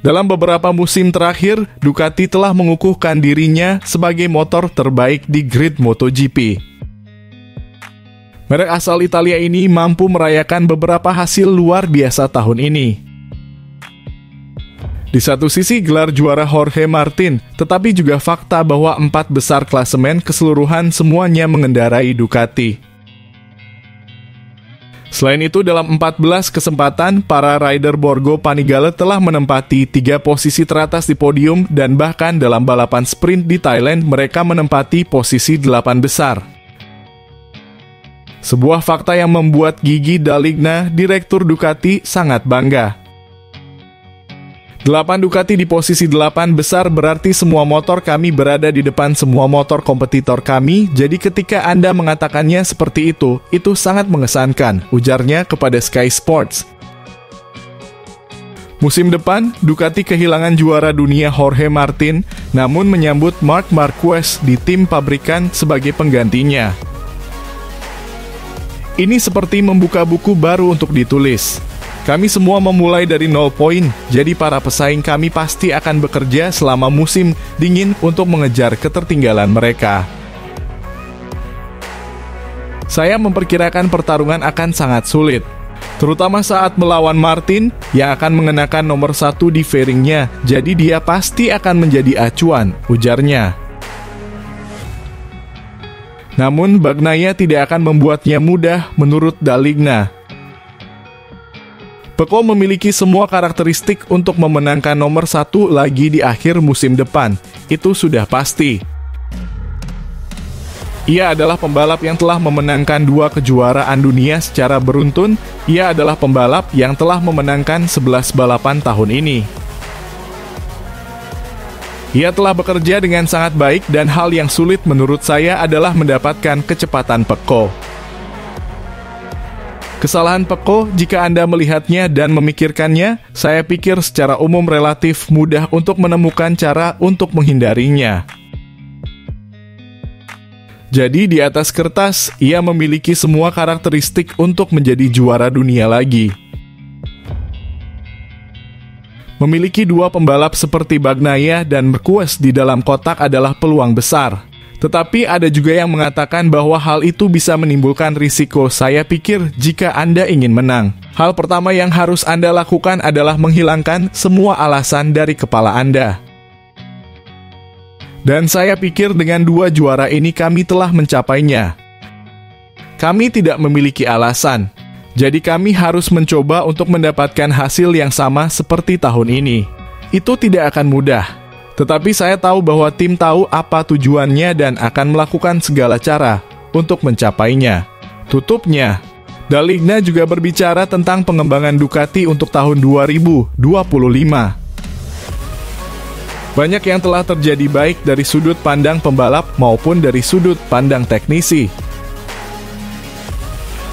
Dalam beberapa musim terakhir, Ducati telah mengukuhkan dirinya sebagai motor terbaik di grid MotoGP. Merek asal Italia ini mampu merayakan beberapa hasil luar biasa tahun ini. Di satu sisi gelar juara Jorge Martin, tetapi juga fakta bahwa 4 besar klasemen keseluruhan semuanya mengendarai Ducati. Selain itu, dalam 14 kesempatan, para rider Borgo Panigale telah menempati 3 posisi teratas di podium dan bahkan dalam balapan sprint di Thailand, mereka menempati posisi 8 besar. Sebuah fakta yang membuat Gigi D'Aligna, direktur Ducati, sangat bangga. 8 Ducati di posisi 8 besar berarti semua motor kami berada di depan semua motor kompetitor kami, jadi ketika Anda mengatakannya seperti itu sangat mengesankan, ujarnya kepada Sky Sports. Musim depan, Ducati kehilangan juara dunia Jorge Martin, namun menyambut Marc Marquez di tim pabrikan sebagai penggantinya. Ini seperti membuka buku baru untuk ditulis. Kami semua memulai dari 0 poin, jadi para pesaing kami pasti akan bekerja selama musim dingin untuk mengejar ketertinggalan mereka. Saya memperkirakan pertarungan akan sangat sulit, terutama saat melawan Martin yang akan mengenakan nomor 1 di fairingnya, jadi dia pasti akan menjadi acuan, ujarnya. Namun, Bagnaia tidak akan membuatnya mudah menurut D'Aligna. Pecco memiliki semua karakteristik untuk memenangkan nomor 1 lagi di akhir musim depan, itu sudah pasti. Ia adalah pembalap yang telah memenangkan 2 kejuaraan dunia secara beruntun, ia adalah pembalap yang telah memenangkan 11 balapan tahun ini. Ia telah bekerja dengan sangat baik dan hal yang sulit menurut saya adalah mendapatkan kecepatan Pecco. Kesalahan Pecco, jika Anda melihatnya dan memikirkannya, saya pikir secara umum relatif mudah untuk menemukan cara untuk menghindarinya. Jadi di atas kertas, ia memiliki semua karakteristik untuk menjadi juara dunia lagi. Memiliki 2 pembalap seperti Bagnaia dan Marquez di dalam kotak adalah peluang besar. Tetapi ada juga yang mengatakan bahwa hal itu bisa menimbulkan risiko. Saya pikir jika Anda ingin menang, hal pertama yang harus Anda lakukan adalah menghilangkan semua alasan dari kepala Anda. Dan saya pikir dengan 2 juara ini kami telah mencapainya. Kami tidak memiliki alasan, jadi kami harus mencoba untuk mendapatkan hasil yang sama seperti tahun ini. Itu tidak akan mudah. Tetapi saya tahu bahwa tim tahu apa tujuannya dan akan melakukan segala cara untuk mencapainya. Tutupnya, D'Aligna juga berbicara tentang pengembangan Ducati untuk tahun 2025. Banyak yang telah terjadi baik dari sudut pandang pembalap maupun dari sudut pandang teknisi.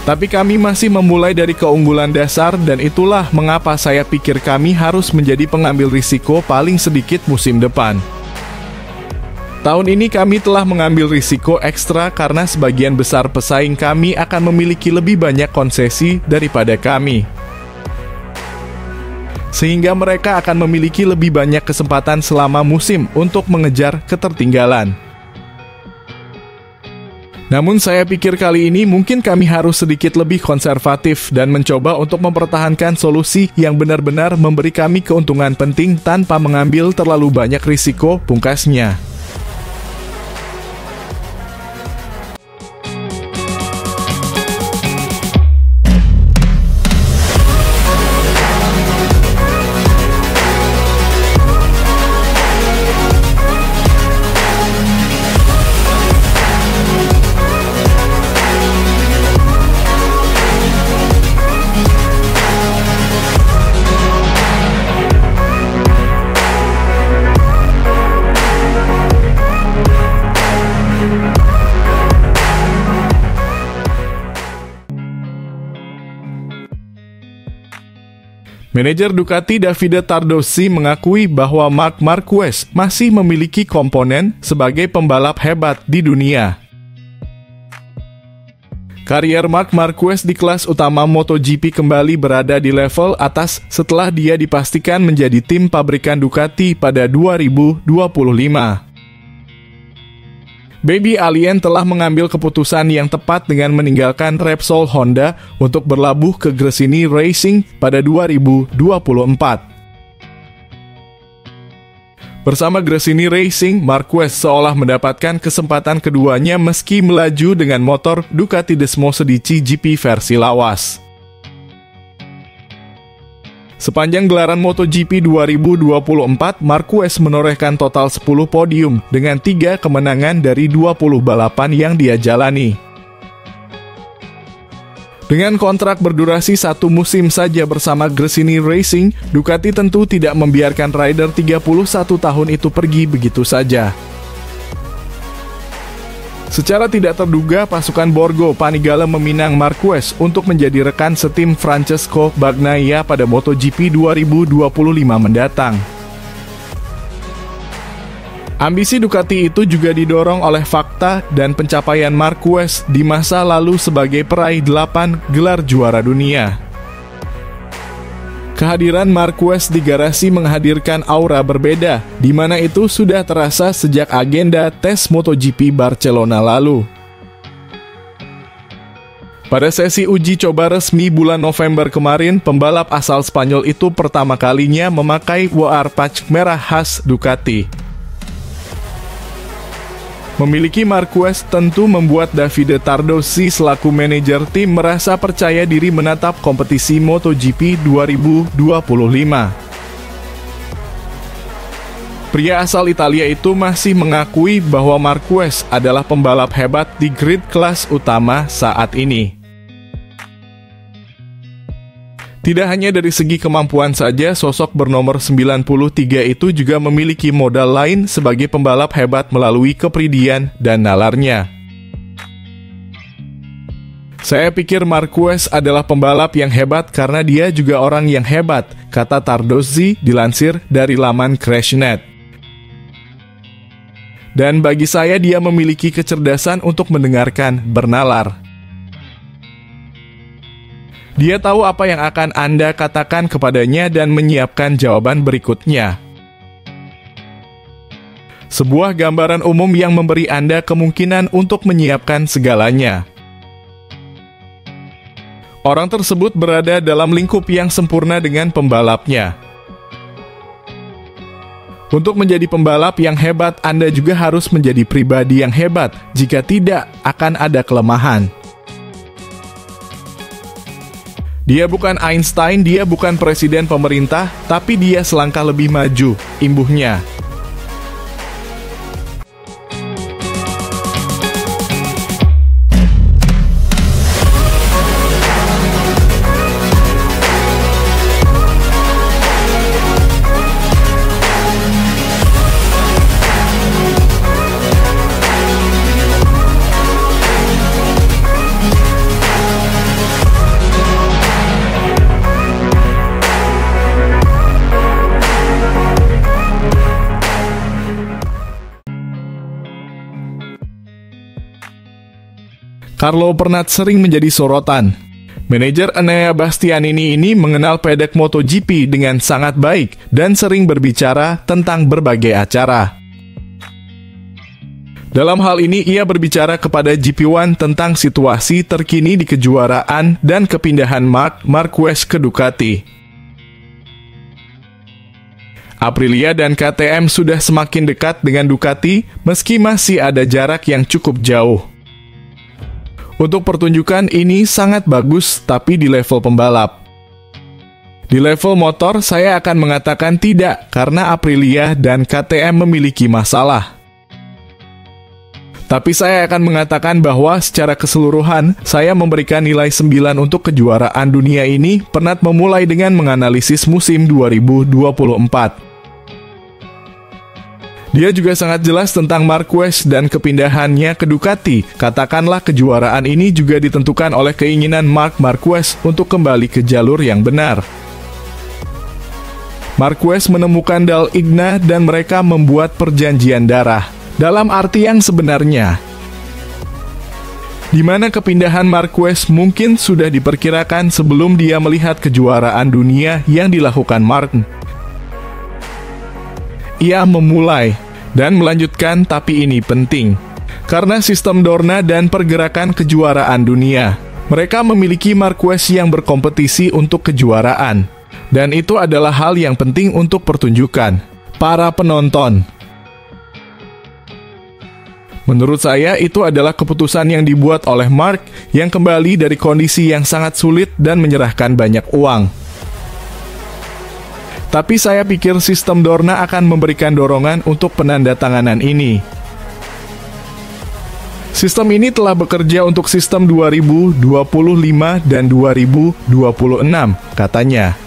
Tapi kami masih memulai dari keunggulan dasar dan itulah mengapa saya pikir kami harus menjadi pengambil risiko paling sedikit musim depan. Tahun ini kami telah mengambil risiko ekstra karena sebagian besar pesaing kami akan memiliki lebih banyak konsesi daripada kami. Sehingga mereka akan memiliki lebih banyak kesempatan selama musim untuk mengejar ketertinggalan. Namun saya pikir kali ini mungkin kami harus sedikit lebih konservatif dan mencoba untuk mempertahankan solusi yang benar-benar memberi kami keuntungan penting tanpa mengambil terlalu banyak risiko, pungkasnya. Manajer Ducati Davide Tardozzi mengakui bahwa Marc Marquez masih memiliki komponen sebagai pembalap hebat di dunia. Karier Marc Marquez di kelas utama MotoGP kembali berada di level atas setelah dia dipastikan menjadi tim pabrikan Ducati pada 2025. Baby Alien telah mengambil keputusan yang tepat dengan meninggalkan Repsol Honda untuk berlabuh ke Gresini Racing pada 2024. Bersama Gresini Racing, Marquez seolah mendapatkan kesempatan keduanya meski melaju dengan motor Ducati Desmo Sedici GP versi lawas. Sepanjang gelaran MotoGP 2024, Marquez menorehkan total 10 podium dengan 3 kemenangan dari 20 balapan yang dia jalani. Dengan kontrak berdurasi 1 musim saja bersama Gresini Racing, Ducati tentu tidak membiarkan rider 31 tahun itu pergi begitu saja. Secara tidak terduga, pasukan Borgo Panigale meminang Marquez untuk menjadi rekan setim Francesco Bagnaia pada MotoGP 2025 mendatang. Ambisi Ducati itu juga didorong oleh fakta dan pencapaian Marquez di masa lalu sebagai peraih 8 gelar juara dunia. Kehadiran Marquez di garasi menghadirkan aura berbeda, di mana itu sudah terasa sejak agenda tes MotoGP Barcelona lalu. Pada sesi uji coba resmi bulan November kemarin, pembalap asal Spanyol itu pertama kalinya memakai WR patch merah khas Ducati. Memiliki Marquez tentu membuat Davide Tardozzi selaku manajer tim merasa percaya diri menatap kompetisi MotoGP 2025. Pria asal Italia itu masih mengakui bahwa Marquez adalah pembalap hebat di grid kelas utama saat ini. Tidak hanya dari segi kemampuan saja, sosok bernomor 93 itu juga memiliki modal lain sebagai pembalap hebat melalui kepribadian dan nalarnya. Saya pikir Marquez adalah pembalap yang hebat karena dia juga orang yang hebat, kata Tardozzi dilansir dari laman Crashnet. Dan bagi saya dia memiliki kecerdasan untuk mendengarkan, bernalar. Dia tahu apa yang akan Anda katakan kepadanya dan menyiapkan jawaban berikutnya. Sebuah gambaran umum yang memberi Anda kemungkinan untuk menyiapkan segalanya. Orang tersebut berada dalam lingkup yang sempurna dengan pembalapnya. Untuk menjadi pembalap yang hebat, Anda juga harus menjadi pribadi yang hebat. Jika tidak, akan ada kelemahan. Dia bukan Einstein, dia bukan presiden pemerintah, tapi dia selangkah lebih maju, imbuhnya. Carlo Pernat sering menjadi sorotan. Manajer Enea Bastianini ini mengenal pedek MotoGP dengan sangat baik dan sering berbicara tentang berbagai acara. Dalam hal ini, ia berbicara kepada GP1 tentang situasi terkini di kejuaraan dan kepindahan Marc Marquez ke Ducati. Aprilia dan KTM sudah semakin dekat dengan Ducati meski masih ada jarak yang cukup jauh. Untuk pertunjukan ini sangat bagus, tapi di level pembalap. Di level motor, saya akan mengatakan tidak, karena Aprilia dan KTM memiliki masalah. Tapi saya akan mengatakan bahwa secara keseluruhan, saya memberikan nilai 9 untuk kejuaraan dunia ini. Pernat memulai dengan menganalisis musim 2024. Dia juga sangat jelas tentang Marquez dan kepindahannya ke Ducati. Katakanlah kejuaraan ini juga ditentukan oleh keinginan Marc Marquez untuk kembali ke jalur yang benar. Marquez menemukan Dale Igna dan mereka membuat perjanjian darah. Dalam arti yang sebenarnya, di mana kepindahan Marquez mungkin sudah diperkirakan sebelum dia melihat kejuaraan dunia yang dilakukan Martin. Ia memulai dan melanjutkan, tapi ini penting karena sistem Dorna dan pergerakan kejuaraan dunia. Mereka memiliki Marquez yang berkompetisi untuk kejuaraan, dan itu adalah hal yang penting untuk pertunjukan para penonton. Menurut saya, itu adalah keputusan yang dibuat oleh Mark yang kembali dari kondisi yang sangat sulit dan menyerahkan banyak uang. Tapi saya pikir sistem Dorna akan memberikan dorongan untuk penandatanganan ini. Sistem ini telah bekerja untuk sistem 2025 dan 2026, katanya.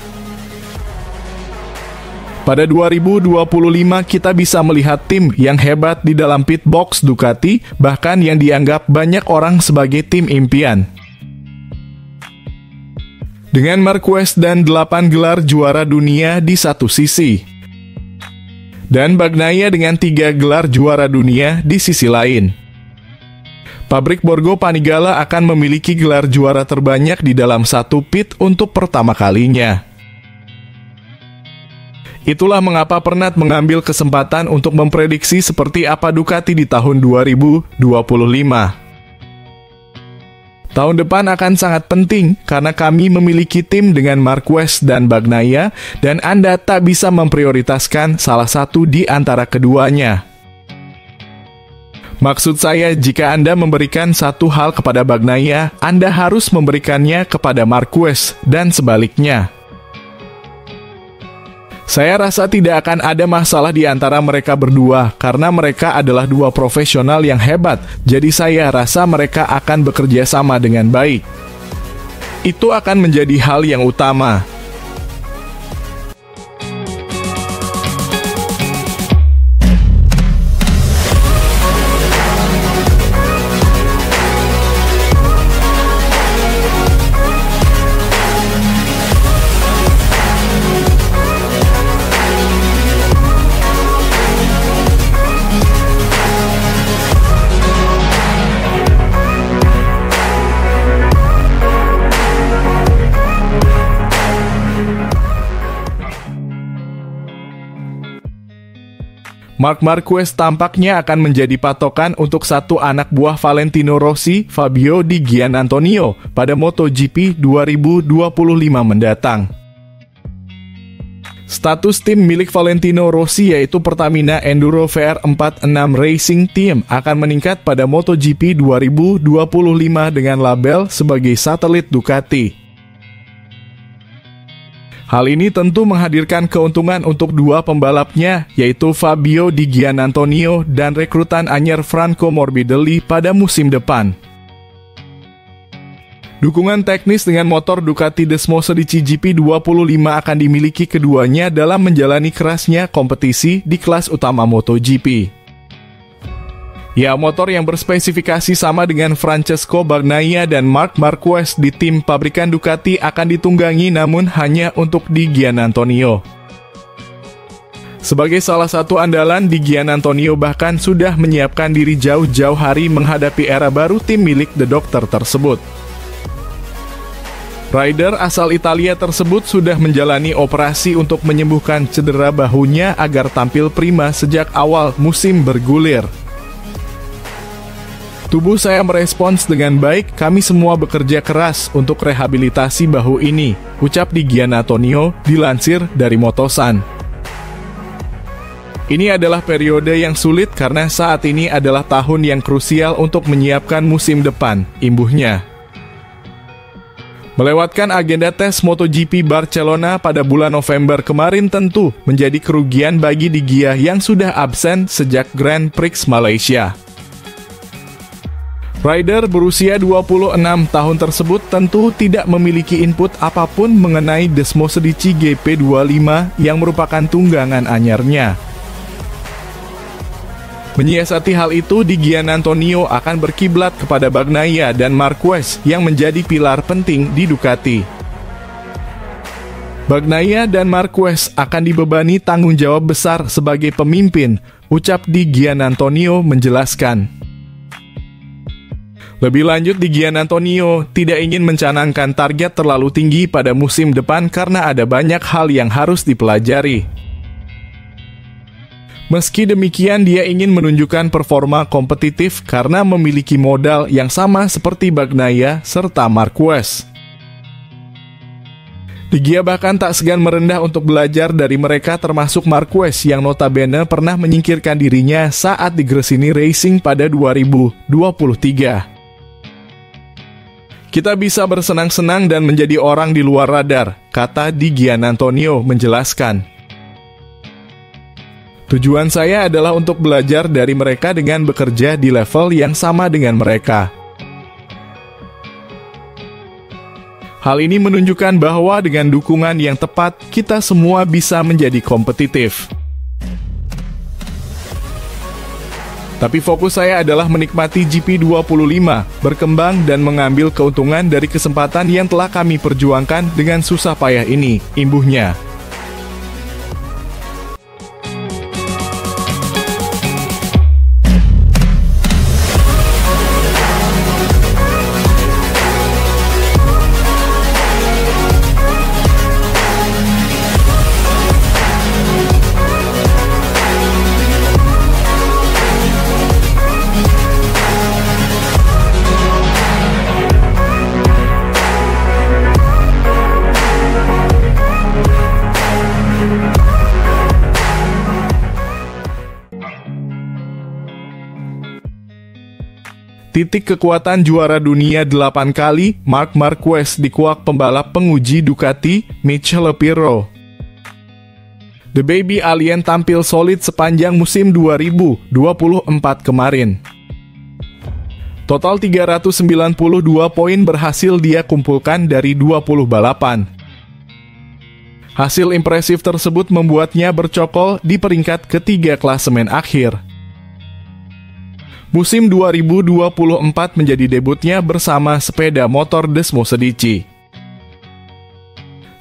Pada 2025 kita bisa melihat tim yang hebat di dalam pit box Ducati, bahkan yang dianggap banyak orang sebagai tim impian. Dengan Marquez dan 8 gelar juara dunia di satu sisi, dan Bagnaia dengan 3 gelar juara dunia di sisi lain. Pabrik Borgo Panigale akan memiliki gelar juara terbanyak di dalam satu pit untuk pertama kalinya. Itulah mengapa Pernat mengambil kesempatan untuk memprediksi seperti apa Ducati di tahun 2025. Tahun depan akan sangat penting karena kami memiliki tim dengan Marquez dan Bagnaia, dan Anda tak bisa memprioritaskan salah satu di antara keduanya. Maksud saya, jika Anda memberikan satu hal kepada Bagnaia, Anda harus memberikannya kepada Marquez dan sebaliknya. Saya rasa tidak akan ada masalah di antara mereka berdua karena mereka adalah dua profesional yang hebat, jadi saya rasa mereka akan bekerja sama dengan baik. Itu akan menjadi hal yang utama. Marc Marquez tampaknya akan menjadi patokan untuk satu anak buah Valentino Rossi, Fabio Di Giannantonio, pada MotoGP 2025 mendatang. Status tim milik Valentino Rossi yaitu Pertamina Enduro VR46 Racing Team akan meningkat pada MotoGP 2025 dengan label sebagai satelit Ducati. Hal ini tentu menghadirkan keuntungan untuk dua pembalapnya, yaitu Fabio Di Giannantonio dan rekrutan anyar Franco Morbidelli pada musim depan. Dukungan teknis dengan motor Ducati Desmos di GP25 akan dimiliki keduanya dalam menjalani kerasnya kompetisi di kelas utama MotoGP. Ya, motor yang berspesifikasi sama dengan Francesco Bagnaia dan Marc Marquez di tim pabrikan Ducati akan ditunggangi, namun hanya untuk Di Giannantonio. Sebagai salah satu andalan, Di Giannantonio bahkan sudah menyiapkan diri jauh-jauh hari menghadapi era baru tim milik The Doctor tersebut. Rider asal Italia tersebut sudah menjalani operasi untuk menyembuhkan cedera bahunya agar tampil prima sejak awal musim bergulir. Tubuh saya merespons dengan baik, kami semua bekerja keras untuk rehabilitasi bahu ini, ucap Di Giannantonio, dilansir dari Motosan. Ini adalah periode yang sulit karena saat ini adalah tahun yang krusial untuk menyiapkan musim depan, imbuhnya. Melewatkan agenda tes MotoGP Barcelona pada bulan November kemarin tentu menjadi kerugian bagi Di Gia yang sudah absen sejak Grand Prix Malaysia. Rider berusia 26 tahun tersebut tentu tidak memiliki input apapun mengenai Desmosedici GP25 yang merupakan tunggangan anyarnya. Menyiasati hal itu, Di Giannantonio akan berkiblat kepada Bagnaia dan Marquez yang menjadi pilar penting di Ducati. Bagnaia dan Marquez akan dibebani tanggung jawab besar sebagai pemimpin, ucap Di Giannantonio menjelaskan. Lebih lanjut, Di Giannantonio tidak ingin mencanangkan target terlalu tinggi pada musim depan karena ada banyak hal yang harus dipelajari. Meski demikian, dia ingin menunjukkan performa kompetitif karena memiliki modal yang sama seperti Bagnaia serta Marquez. Di Gia bahkan tak segan merendah untuk belajar dari mereka, termasuk Marquez yang notabene pernah menyingkirkan dirinya saat di Gresini Racing pada 2023. Kita bisa bersenang-senang dan menjadi orang di luar radar, kata Di Giannantonio menjelaskan. Tujuan saya adalah untuk belajar dari mereka dengan bekerja di level yang sama dengan mereka. Hal ini menunjukkan bahwa dengan dukungan yang tepat, kita semua bisa menjadi kompetitif. Tapi fokus saya adalah menikmati GP25, berkembang dan mengambil keuntungan dari kesempatan yang telah kami perjuangkan dengan susah payah ini, imbuhnya. Titik kekuatan juara dunia 8 kali, Marc Marquez dikuak pembalap penguji Ducati, Michele Pirro. The Baby Alien tampil solid sepanjang musim 2024 kemarin. Total 392 poin berhasil dia kumpulkan dari 20 balapan. Hasil impresif tersebut membuatnya bercokol di peringkat ketiga klasemen akhir. Musim 2024 menjadi debutnya bersama sepeda motor Desmo Sedici.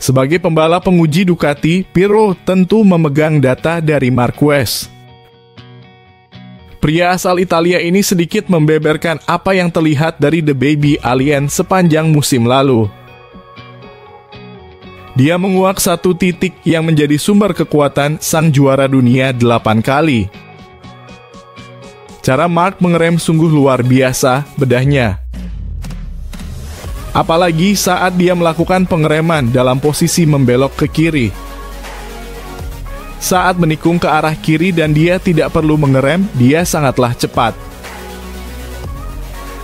Sebagai pembalap penguji Ducati, Pirro tentu memegang data dari Marquez. Pria asal Italia ini sedikit membeberkan apa yang terlihat dari The Baby Alien sepanjang musim lalu. Dia menguak satu titik yang menjadi sumber kekuatan sang juara dunia 8 kali. Cara Marc mengerem sungguh luar biasa, bedahnya. Apalagi saat dia melakukan pengereman dalam posisi membelok ke kiri. Saat menikung ke arah kiri dan dia tidak perlu mengerem, dia sangatlah cepat.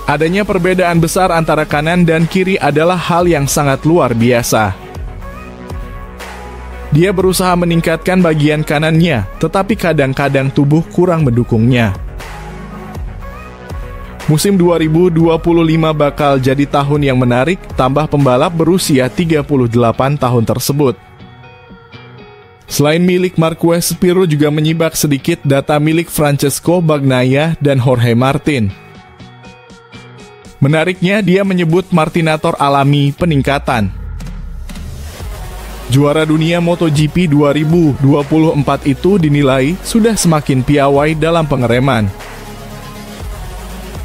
Adanya perbedaan besar antara kanan dan kiri adalah hal yang sangat luar biasa. Dia berusaha meningkatkan bagian kanannya, tetapi kadang-kadang tubuh kurang mendukungnya. Musim 2025 bakal jadi tahun yang menarik, tambah pembalap berusia 38 tahun tersebut. Selain milik Marquez, Pirro juga menyibak sedikit data milik Francesco Bagnaia dan Jorge Martin. Menariknya, dia menyebut Martinator alami peningkatan. Juara dunia MotoGP 2024 itu dinilai sudah semakin piawai dalam pengereman.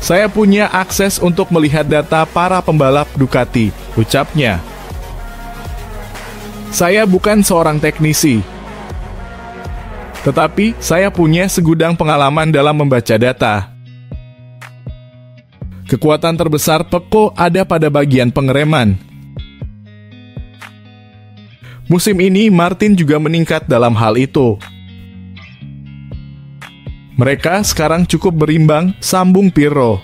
Saya punya akses untuk melihat data para pembalap Ducati, ucapnya. Saya bukan seorang teknisi, tetapi saya punya segudang pengalaman dalam membaca data. Kekuatan terbesar Pecco ada pada bagian pengereman. Musim ini Martin juga meningkat dalam hal itu. Mereka sekarang cukup berimbang, sambung Pirro.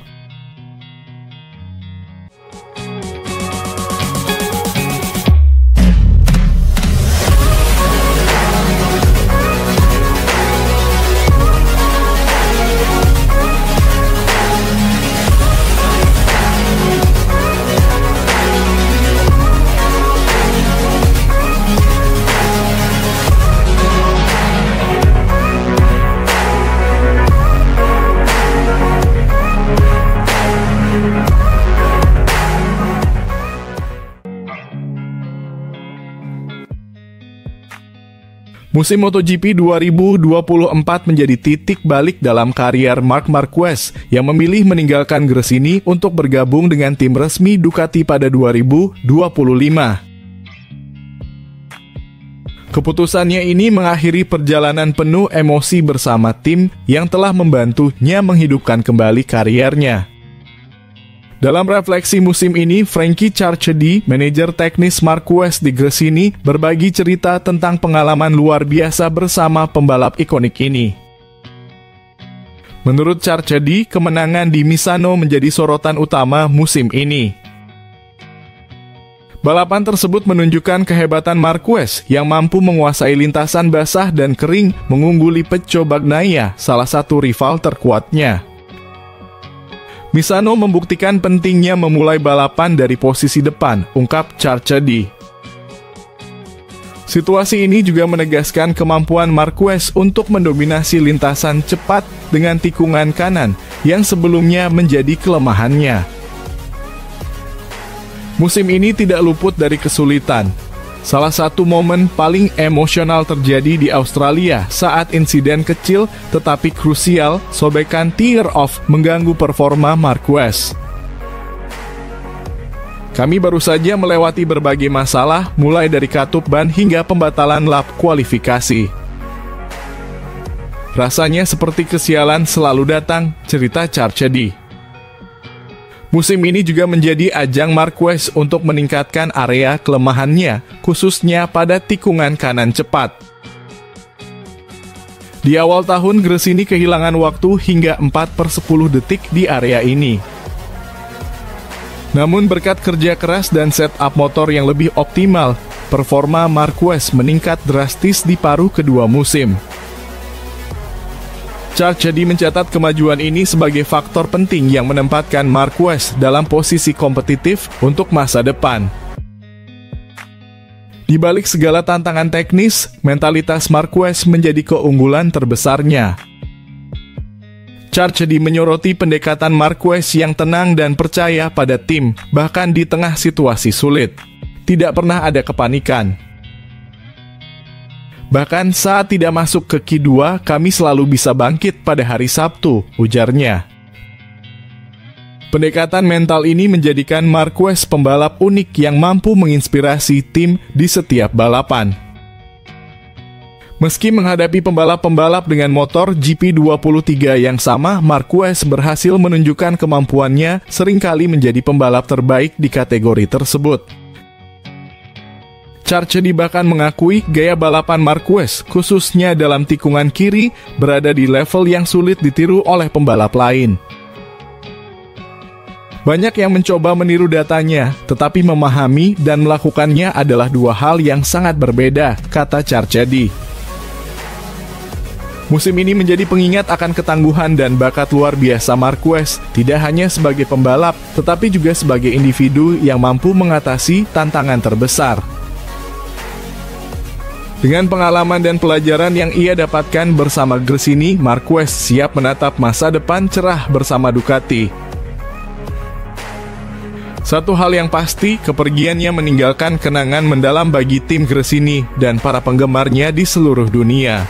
Musim MotoGP 2024 menjadi titik balik dalam karier Marc Marquez yang memilih meninggalkan Gresini untuk bergabung dengan tim resmi Ducati pada 2025. Keputusannya ini mengakhiri perjalanan penuh emosi bersama tim yang telah membantunya menghidupkan kembali kariernya. Dalam refleksi musim ini, Frankie Charchedi, manajer teknis Marquez di Gresini, berbagi cerita tentang pengalaman luar biasa bersama pembalap ikonik ini. Menurut Charchedi, kemenangan di Misano menjadi sorotan utama musim ini. Balapan tersebut menunjukkan kehebatan Marquez yang mampu menguasai lintasan basah dan kering, mengungguli Pecco Bagnaia, salah satu rival terkuatnya. Misano membuktikan pentingnya memulai balapan dari posisi depan, ungkap Charchedi. Situasi ini juga menegaskan kemampuan Marquez untuk mendominasi lintasan cepat dengan tikungan kanan yang sebelumnya menjadi kelemahannya. Musim ini tidak luput dari kesulitan. Salah satu momen paling emosional terjadi di Australia saat insiden kecil tetapi krusial sobekan tear-off mengganggu performa Marquez. Kami baru saja melewati berbagai masalah mulai dari katup ban hingga pembatalan lap kualifikasi. Rasanya seperti kesialan selalu datang, cerita Charchedi. Musim ini juga menjadi ajang Marquez untuk meningkatkan area kelemahannya, khususnya pada tikungan kanan cepat. Di awal tahun, Gresini kehilangan waktu hingga 4/10 detik di area ini. Namun berkat kerja keras dan setup motor yang lebih optimal, performa Marquez meningkat drastis di paruh kedua musim. Charchedi mencatat kemajuan ini sebagai faktor penting yang menempatkan Marquez dalam posisi kompetitif untuk masa depan. Di balik segala tantangan teknis, mentalitas Marquez menjadi keunggulan terbesarnya. Charchedi menyoroti pendekatan Marquez yang tenang dan percaya pada tim, bahkan di tengah situasi sulit. Tidak pernah ada kepanikan. Bahkan saat tidak masuk ke Q2, kami selalu bisa bangkit pada hari Sabtu, ujarnya. Pendekatan mental ini menjadikan Marquez pembalap unik yang mampu menginspirasi tim di setiap balapan. Meski menghadapi pembalap-pembalap dengan motor GP23 yang sama, Marquez berhasil menunjukkan kemampuannya seringkali menjadi pembalap terbaik di kategori tersebut. Charchedi bahkan mengakui gaya balapan Marquez, khususnya dalam tikungan kiri, berada di level yang sulit ditiru oleh pembalap lain. Banyak yang mencoba meniru datanya, tetapi memahami dan melakukannya adalah dua hal yang sangat berbeda, kata Charchedi. Musim ini menjadi pengingat akan ketangguhan dan bakat luar biasa Marquez, tidak hanya sebagai pembalap, tetapi juga sebagai individu yang mampu mengatasi tantangan terbesar. Dengan pengalaman dan pelajaran yang ia dapatkan bersama Gresini, Marquez siap menatap masa depan cerah bersama Ducati. Satu hal yang pasti, kepergiannya meninggalkan kenangan mendalam bagi tim Gresini dan para penggemarnya di seluruh dunia.